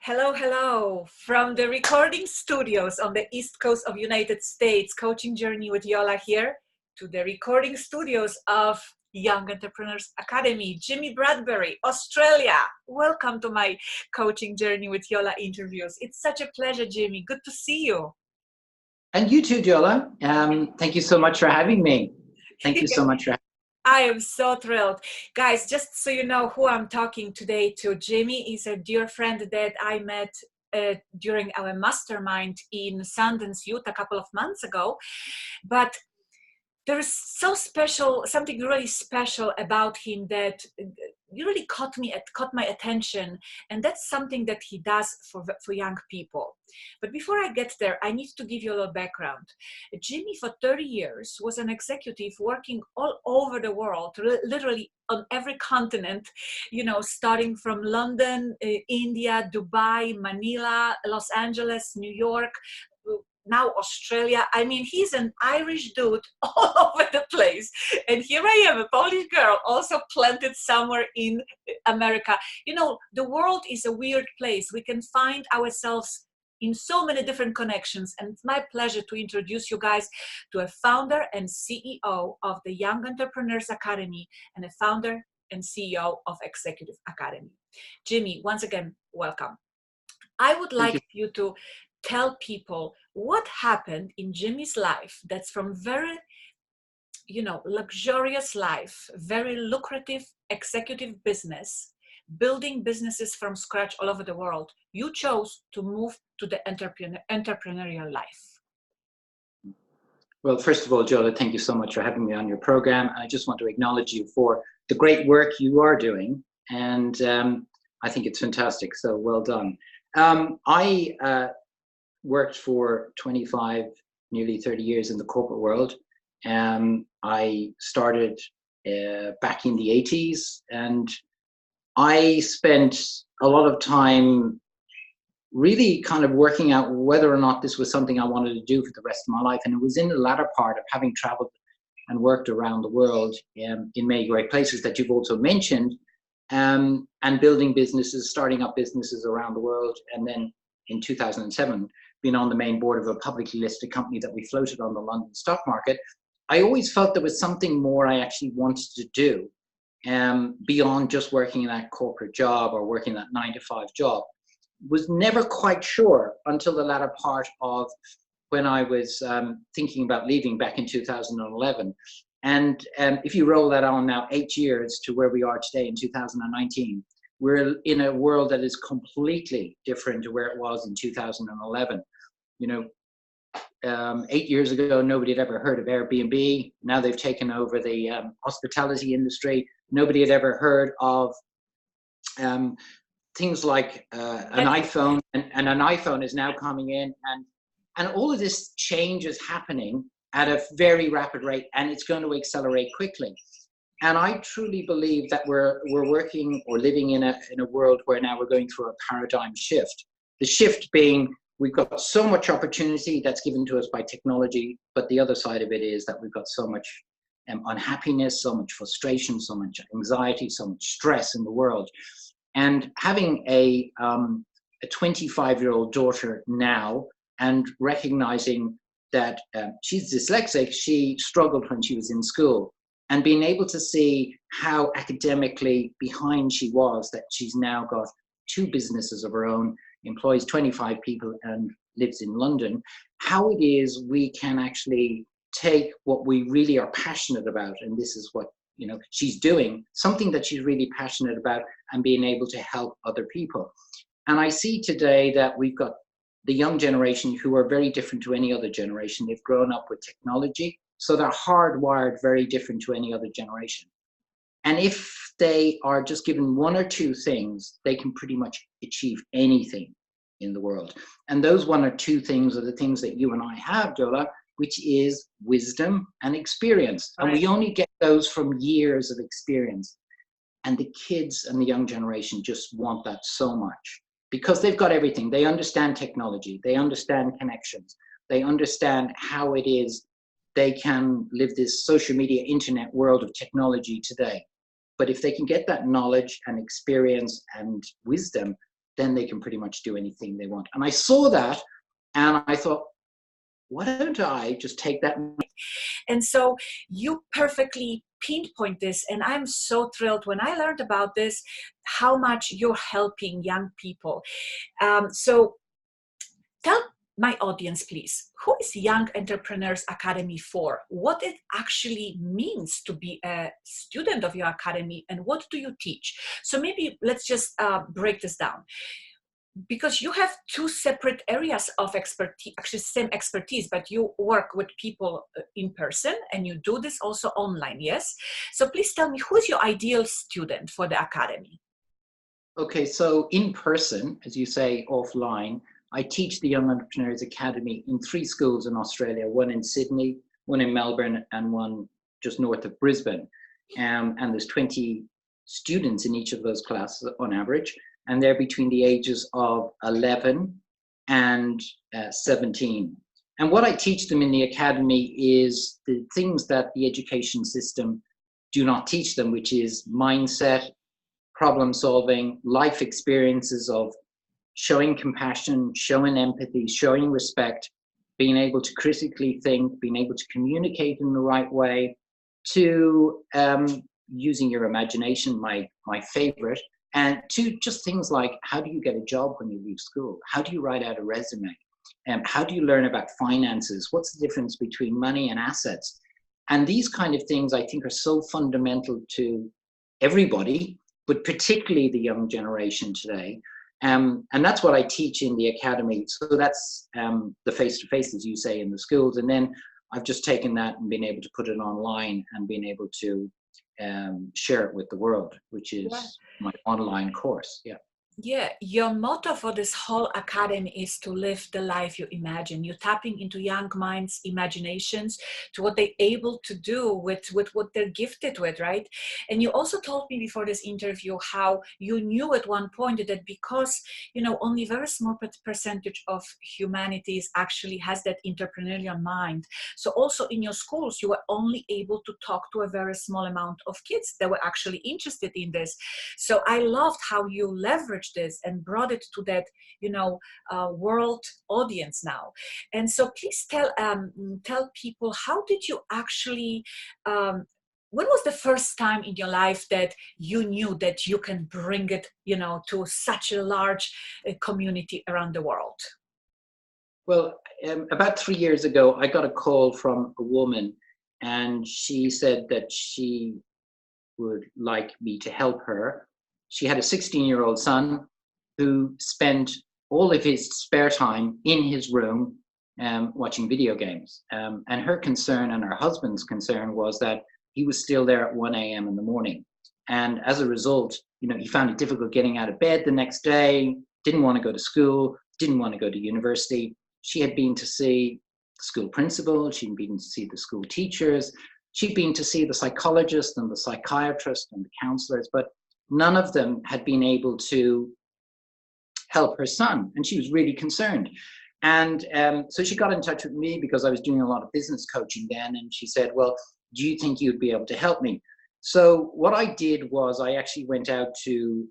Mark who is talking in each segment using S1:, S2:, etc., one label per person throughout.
S1: Hello, hello. From the recording studios on the East Coast of United States, Coaching Journey with Jola here, to the recording studios of Young Entrepreneurs Academy, Jimmi Bradbury, Australia. Welcome to my Coaching Journey with Jola interviews. It's such a pleasure, Jimmi. Good to see you.
S2: And you too, Jola. Thank you so much for having me. Thank you so much for having me.
S1: I am so thrilled. Guys, just so you know who I'm talking today to, Jimmi is a dear friend that I met during our mastermind in Sundance, Utah a couple of months ago. But there is something really special about him that really caught my attention, and that's something that he does for young people. But before I get there, I need to give you a little background. Jimmi, for 30 years, was an executive working all over the world, literally on every continent, starting from London, India, Dubai, Manila, Los Angeles, New York, now Australia. I mean, he's an Irish dude all over the place. And here I am, a Polish girl, also planted somewhere in America. The world is a weird place. We can find ourselves in so many different connections. And it's my pleasure to introduce you guys to a founder and CEO of the Young Entrepreneurs Academy and a founder and CEO of Executive Academy. Jimmi, once again, welcome. I would like you to tell people what happened in Jimmi's life that's from very, luxurious life, very lucrative executive business, building businesses from scratch all over the world. You chose to move to the entrepreneurial life.
S2: Well, first of all, Jola, thank you so much for having me on your program. I just want to acknowledge you for the great work you are doing. And I think it's fantastic. So well done. I worked for 25, nearly 30 years in the corporate world. I started back in the 80s, and I spent a lot of time really kind of working out whether or not this was something I wanted to do for the rest of my life. And it was in the latter part of having traveled and worked around the world in many great places that you've also mentioned, and building businesses, starting up businesses around the world. And then in 2007, being on the main board of a publicly listed company that we floated on the London stock market, I always felt there was something more I actually wanted to do beyond just working in that corporate job or working that 9-to-5 job. Was never quite sure until the latter part of when I was thinking about leaving back in 2011. And if you roll that on now 8 years to where we are today in 2019, we're in a world that is completely different to where it was in 2011. 8 years ago, nobody had ever heard of Airbnb. Now they've taken over the hospitality industry. Nobody had ever heard of things like an iPhone, and an iPhone is now coming in. And all of this change is happening at a very rapid rate, and it's going to accelerate quickly. And I truly believe that we're working or living in a world where now we're going through a paradigm shift. The shift being we've got so much opportunity that's given to us by technology, but the other side of it is that we've got so much unhappiness, so much frustration, so much anxiety, so much stress in the world. And having a 25-year-old daughter now, and recognizing that she's dyslexic, she struggled when she was in school. And being able to see how academically behind she was, that she's now got 2 businesses of her own, employs 25 people and lives in London, how it is we can actually take what we really are passionate about, and this is what she's doing, something that she's really passionate about, and being able to help other people. And I see today that we've got the young generation who are very different to any other generation. They've grown up with technology. So they're hardwired very different to any other generation. And if they are just given 1 or 2 things, they can pretty much achieve anything in the world. And those 1 or 2 things are the things that you and I have, Jola, which is wisdom and experience. Right. And we only get those from years of experience. And the kids and the young generation just want that so much because they've got everything. They understand technology. They understand connections. They understand how it is they can live this social media, internet world of technology today. But if they can get that knowledge and experience and wisdom, then they can pretty much do anything they want. And I saw that, and I thought, why don't I just take that?
S1: And so you perfectly pinpoint this, and I'm so thrilled when I learned about this, how much you're helping young people. So tell my audience, please, who is Young Entrepreneurs Academy for? What it actually means to be a student of your academy, and what do you teach? So maybe let's just break this down, because you have two separate areas of expertise, actually same expertise, but you work with people in person and you do this also online, yes? So please tell me, who is your ideal student for the academy?
S2: Okay, so in person, as you say, offline, I teach the Young Entrepreneurs Academy in 3 schools in Australia, one in Sydney, one in Melbourne, and one just north of Brisbane. And there's 20 students in each of those classes on average, and they're between the ages of 11 and 17. And what I teach them in the academy is the things that the education system do not teach them, which is mindset, problem solving, life experiences of showing compassion, showing empathy, showing respect, being able to critically think, being able to communicate in the right way, to using your imagination, my favorite, and to just things like, how do you get a job when you leave school? How do you write out a resume? How do you learn about finances? What's the difference between money and assets? And these kind of things, I think, are so fundamental to everybody, but particularly the young generation today. And that's what I teach in the academy. So that's the face-to-face, as you say, in the schools. And then I've just taken that and been able to put it online and been able to share it with the world, which is my online course.
S1: Yeah, your motto for this whole academy is to live the life you imagine. You're tapping into young minds' imaginations, to what they're able to do with what they're gifted with, right? And you also told me before this interview how you knew at one point that because, only a very small percentage of humanity actually has that entrepreneurial mind. So also in your schools, you were only able to talk to a very small amount of kids that were actually interested in this. So I loved how you leveraged this and brought it to that world audience now. And so please tell people, how did you actually when was the first time in your life that you knew that you can bring it to such a large community around the world?
S2: Well, about 3 years ago, I got a call from a woman, and she said that she would like me to help her. She had a 16-year-old son who spent all of his spare time in his room watching video games. And her concern, and her husband's concern, was that he was still there at 1 a.m. in the morning. And as a result, he found it difficult getting out of bed the next day, didn't want to go to school, didn't want to go to university. She had been to see the school principal, she'd been to see the school teachers, she'd been to see the psychologist and the psychiatrist and the counselors, but none of them had been able to help her son. And she was really concerned. And so she got in touch with me because I was doing a lot of business coaching then. And she said, well, do you think you'd be able to help me? So what I did was I actually went out to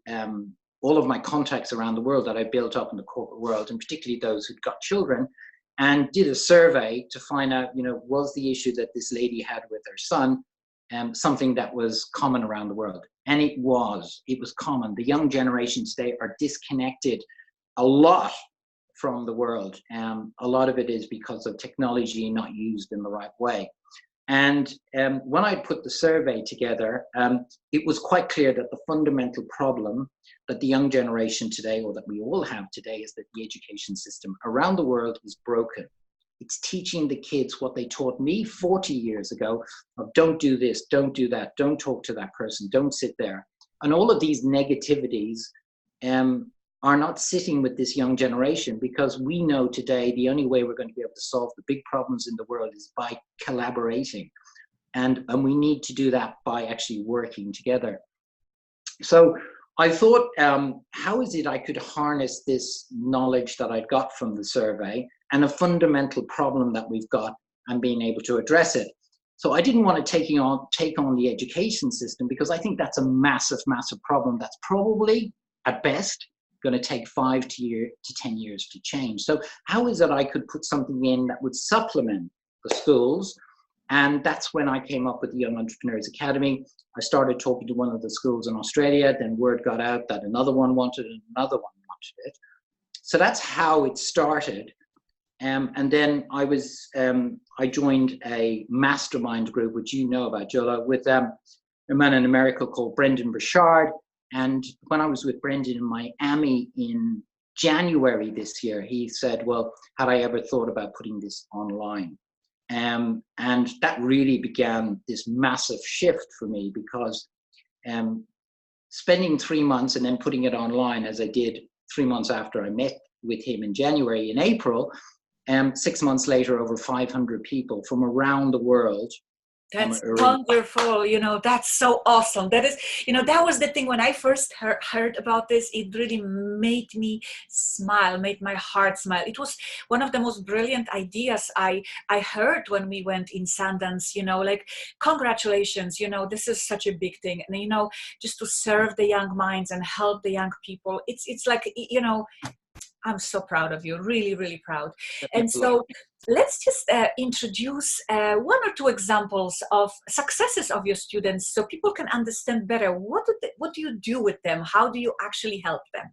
S2: all of my contacts around the world that I built up in the corporate world, and particularly those who'd got children, and did a survey to find out, was the issue that this lady had with her son something that was common around the world. And it was common. The young generation today are disconnected a lot from the world. A lot of it is because of technology not used in the right way. And when I put the survey together, it was quite clear that the fundamental problem that the young generation today, or that we all have today, is that the education system around the world is broken. It's teaching the kids what they taught me 40 years ago of don't do this, don't do that, don't talk to that person, don't sit there. And all of these negativities are not sitting with this young generation, because we know today the only way we're going to be able to solve the big problems in the world is by collaborating. And we need to do that by actually working together. So I thought, how is it I could harness this knowledge that I'd got from the survey and a fundamental problem that we've got, and being able to address it. So I didn't want to take on the education system, because I think that's a massive, massive problem that's probably, at best, going to take 5 to 10 years to change. So how is it I could put something in that would supplement the schools? And that's when I came up with the Young Entrepreneurs Academy. I started talking to one of the schools in Australia, then word got out that another one wanted it, and another one wanted it. So that's how it started. And then I joined a mastermind group, which you know about, Jola, with a man in America called Brendan Burchard. And when I was with Brendan in Miami in January this year, he said, well, had I ever thought about putting this online? And that really began this massive shift for me, because spending 3 months and then putting it online, as I did 3 months after I met with him in January, in April, 6 months later, over 500 people from around the world.
S1: That's wonderful. That's so awesome. That is, that was the thing when I first heard about this. It really made me smile, made my heart smile. It was one of the most brilliant ideas I heard when we went in Sundance, like, congratulations, this is such a big thing. And, just to serve the young minds and help the young people, it's like, I'm so proud of you, really, really proud. And so let's just introduce 1 or 2 examples of successes of your students so people can understand better. What do you do with them? How do you actually help them?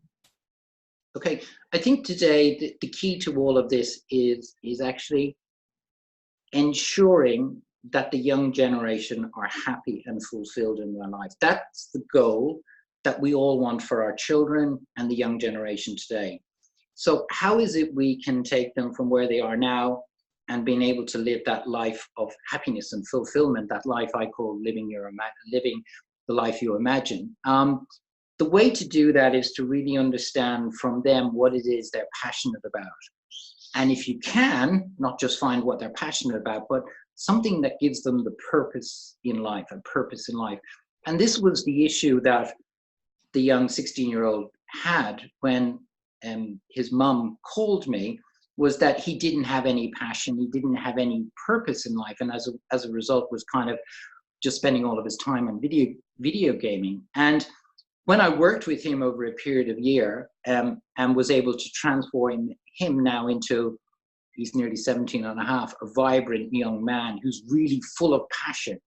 S2: Okay, I think today the key to all of this is actually ensuring that the young generation are happy and fulfilled in their life. That's the goal that we all want for our children and the young generation today. So how is it we can take them from where they are now and being able to live that life of happiness and fulfillment, that life I call living the life you imagine? The way to do that is to really understand from them what it is they're passionate about. And if you can, not just find what they're passionate about, but something that gives them the purpose in life, a purpose in life. And this was the issue that the young 16-year-old had when his mum called me, was that he didn't have any passion, he didn't have any purpose in life, and as a result was kind of just spending all of his time on video gaming. And when I worked with him over a period of year and was able to transform him now into, he's nearly 17 and a half, a vibrant young man who's really full of passion,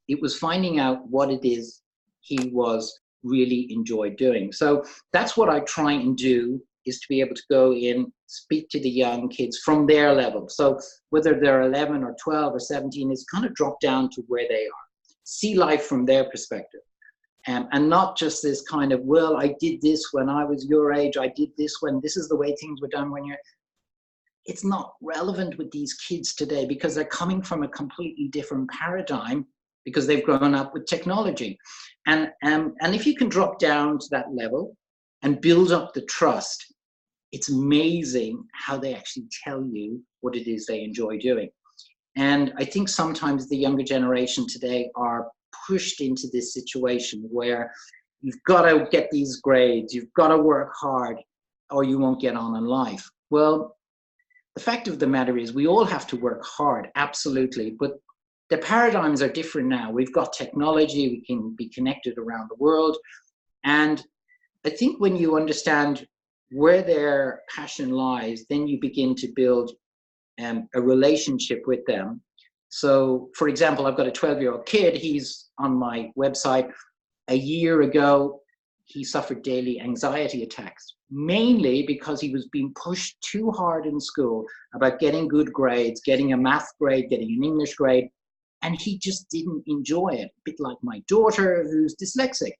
S2: it was finding out what it is he was really enjoyed doing. So that's what I try and do, is to be able to go in, speak to the young kids from their level. So whether they're 11 or 12 or 17, is kind of drop down to where they are. See life from their perspective. And not just this kind of, well, I did this when I was your age, I did this when, this is the way things were done when you're... It's not relevant with these kids today, because they're coming from a completely different paradigm, because they've grown up with technology. And if you can drop down to that level and build up the trust, it's amazing how they actually tell you what it is they enjoy doing. And I think sometimes the younger generation today are pushed into this situation where you've got to get these grades, you've got to work hard, or you won't get on in life. Well, the fact of the matter is we all have to work hard, absolutely, but the paradigms are different now. We've got technology, we can be connected around the world. And I think when you understand where their passion lies, then you begin to build a relationship with them. So, for example, I've got a 12-year-old kid. He's on my website. A year ago, he suffered daily anxiety attacks, mainly because he was being pushed too hard in school about getting good grades, getting a math grade, getting an English grade, and he just didn't enjoy it, a bit like my daughter, who's dyslexic.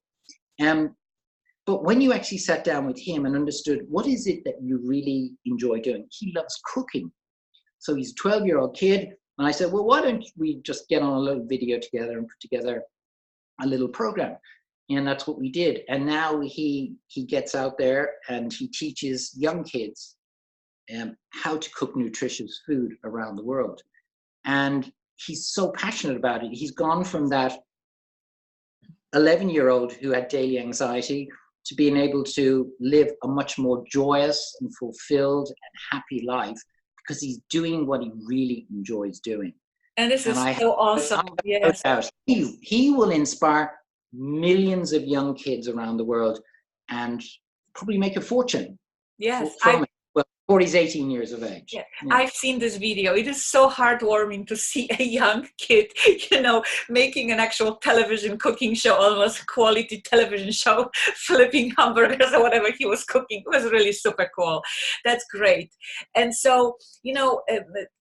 S2: But when you actually sat down with him and understood what is it that you really enjoy doing, he loves cooking. So he's a 12-year-old kid. And I said, well, why don't we just get on a little video together and put together a little program? And that's what we did. And now he gets out there and he teaches young kids how to cook nutritious food around the world. And he's so passionate about it. He's gone from that 11-year-old who had daily anxiety to being able to live a much more joyous and fulfilled and happy life, because he's doing what he really enjoys doing.
S1: And this is so awesome. Yes.
S2: He will inspire millions of young kids around the world. And probably make a fortune
S1: Yes,
S2: from it. Well, before he's 18 years of age.
S1: yeah,
S2: Yeah.
S1: I've seen this video. It is so heartwarming to see a young kid, making an actual television cooking show, almost quality television show, flipping hamburgers or whatever he was cooking. It was really super cool. That's great. And so,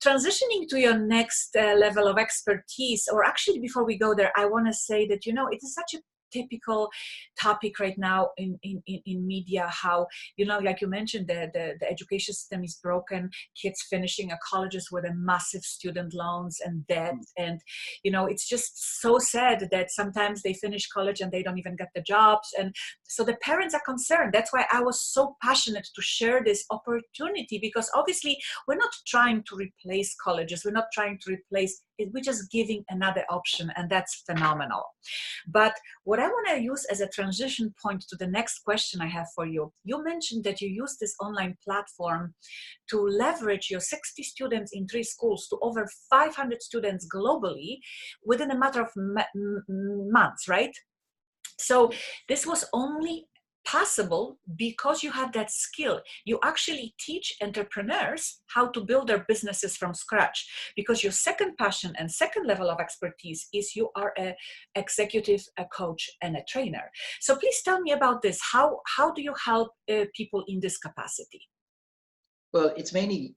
S1: transitioning to your next level of expertise, or actually before we go there, I want to say that, it is such a typical topic right now in media, how like you mentioned, the education system is broken, kids finishing colleges with a massive student loans and debt, and it's just so sad that sometimes they finish college and they don't even get the jobs, and so the parents are concerned. That's why I was so passionate to share this opportunity, because obviously we're not trying to replace colleges, we're not trying to replace it, we're just giving another option, and that's phenomenal. But what I want to use as a transition point to the next question I have for you, you mentioned that you use this online platform to leverage your 60 students in 3 schools to over 500 students globally within a matter of months, right? So this was only possible because you had that skill. You actually teach entrepreneurs how to build their businesses from scratch, because your second passion and second level of expertise is you are an executive, a coach, and a trainer. So please tell me about this. How do you help people in this capacity?
S2: Well, it's very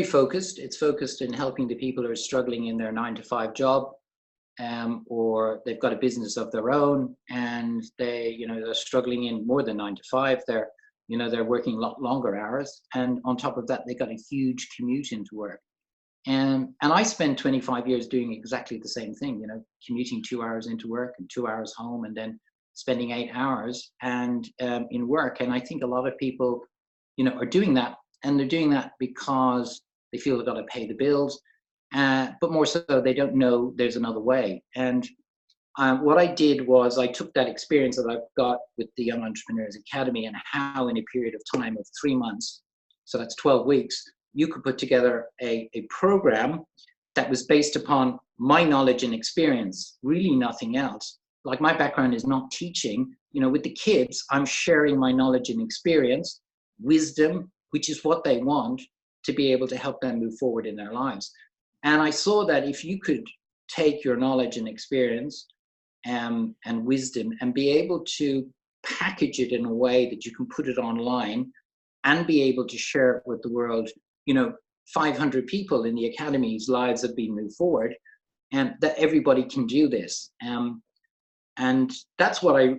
S2: focused. It's focused in helping the people who are struggling in their 9-to-5 job, or they've got a business of their own, and they're struggling in more than 9-to-5. They're working a lot longer hours, and on top of that, they got a huge commute into work. And I spent 25 years doing exactly the same thing. Commuting 2 hours into work and 2 hours home, and then spending 8 hours in work. And I think a lot of people, are doing that, and they're doing that because they feel they've got to pay the bills. But more so, they don't know there's another way. And what I did was I took that experience that I've got with the Young Entrepreneurs Academy, and how in a period of time of 3 months, so that's 12 weeks, you could put together a program that was based upon my knowledge and experience, really nothing else. Like, my background is not teaching. With the kids, I'm sharing my knowledge and experience, wisdom, which is what they want, to be able to help them move forward in their lives. And I saw that if you could take your knowledge and experience and wisdom and be able to package it in a way that you can put it online and be able to share it with the world, 500 people in the academy's lives have been moved forward, and that everybody can do this. And that's what I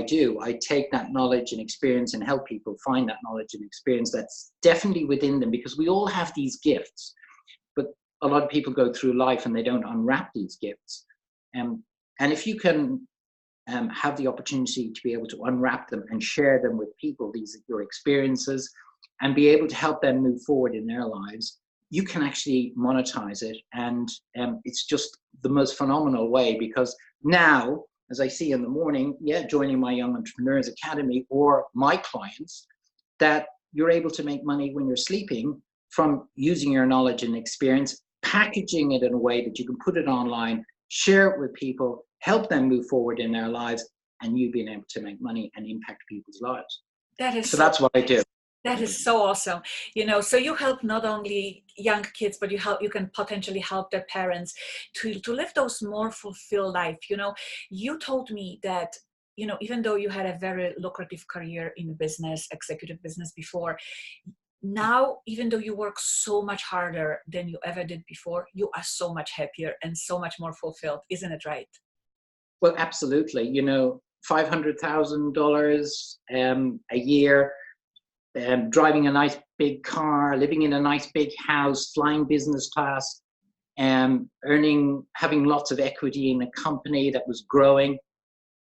S2: do. I take that knowledge and experience and help people find that knowledge and experience that's definitely within them, because we all have these gifts, but a lot of people go through life and they don't unwrap these gifts. And if you can have the opportunity to be able to unwrap them and share them with people, these are your experiences, and be able to help them move forward in their lives, you can actually monetize it. And it's just the most phenomenal way, because now, as I see in the morning, joining my Young Entrepreneurs Academy or my clients, that you're able to make money when you're sleeping from using your knowledge and experience, packaging it in a way that you can put it online, share it with people, help them move forward in their lives, and you being able to make money and impact people's lives. So that's what I do.
S1: That is so awesome. So you help not only young kids, but you can potentially help their parents to live those more fulfilled life. You told me that, even though you had a very lucrative career in business, executive business before, now, even though you work so much harder than you ever did before, you are so much happier and so much more fulfilled. Isn't it right?
S2: Well, absolutely. $500,000 a year, driving a nice big car, living in a nice big house, flying business class, having lots of equity in a company that was growing,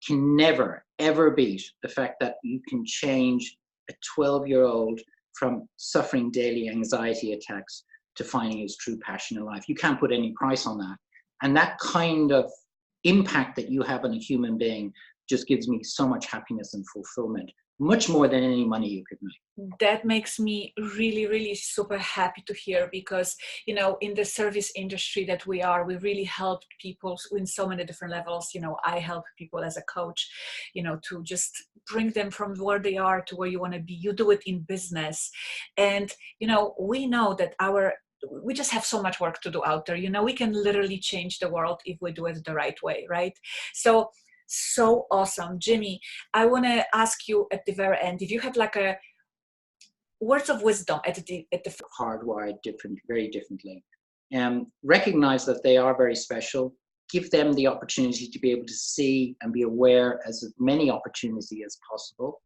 S2: can never, ever beat the fact that you can change a 12-year-old from suffering daily anxiety attacks to finding his true passion in life. You can't put any price on that. And that kind of impact that you have on a human being just gives me so much happiness and fulfillment, much more than any money you could make.
S1: That makes me really, really super happy to hear, because, you know, in the service industry that we are, we really help people in so many different levels. You know, I help people as a coach, you know, to just bring them from where they are to where you want to be. You do it in business. And, you know, we know that we just have so much work to do out there. You know, we can literally change the world if we do it the right way, right? So awesome. Jimmy, I want to ask you at the very end, if you had like a words of wisdom at the
S2: hardwired very differently. Recognize that they are very special. Give them the opportunity to be able to see and be aware as many opportunities as possible.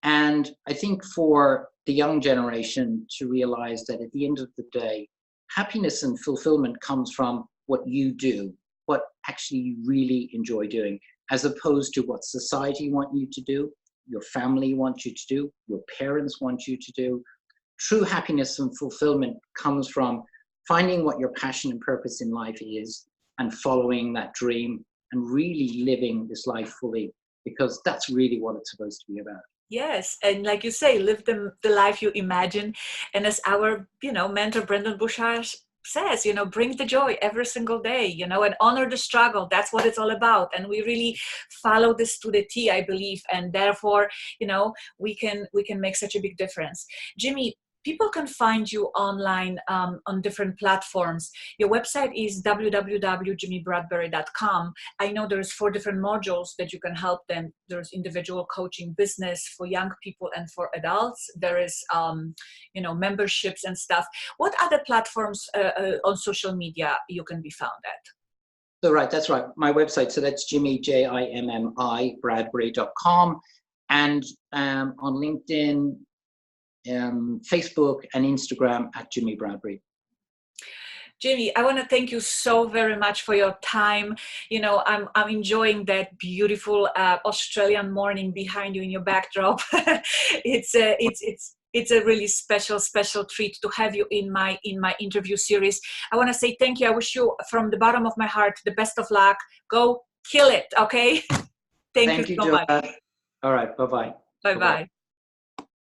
S2: And I think for the young generation to realize that at the end of the day, happiness and fulfillment comes from what you do, what actually you really enjoy doing, as opposed to what society want you to do, your family wants you to do, your parents want you to do. True happiness and fulfillment comes from finding what your passion and purpose in life is and following that dream and really living this life fully, because that's really what it's supposed to be about.
S1: Yes, and like you say, live the life you imagine. And as our, you know, mentor Brendan Bouchard says, you know, bring the joy every single day, you know, and honor the struggle. That's what it's all about. And we really follow this to the T, I believe, and therefore, you know, we can make such a big difference. Jimmy, people can find you online on different platforms. Your website is www.jimmybradbury.com. I know there's 4 different modules that you can help them. There's individual coaching, business for young people and for adults. There is, you know, memberships and stuff. What other platforms on social media you can be found at?
S2: So right, that's right. My website, so that's Jimmy, Jimmi, Bradbury.com, and on LinkedIn, Facebook and Instagram at Jimmi Bradbury.
S1: Jimmy, I want to thank you so very much for your time. You know, I'm enjoying that beautiful Australian morning behind you in your backdrop. It's a really special treat to have you in my interview series. I want to say thank you. I wish you from the bottom of my heart the best of luck. Go kill it, okay? Thank you so
S2: Jola.
S1: much.
S2: All right, bye-bye.
S1: Bye-bye.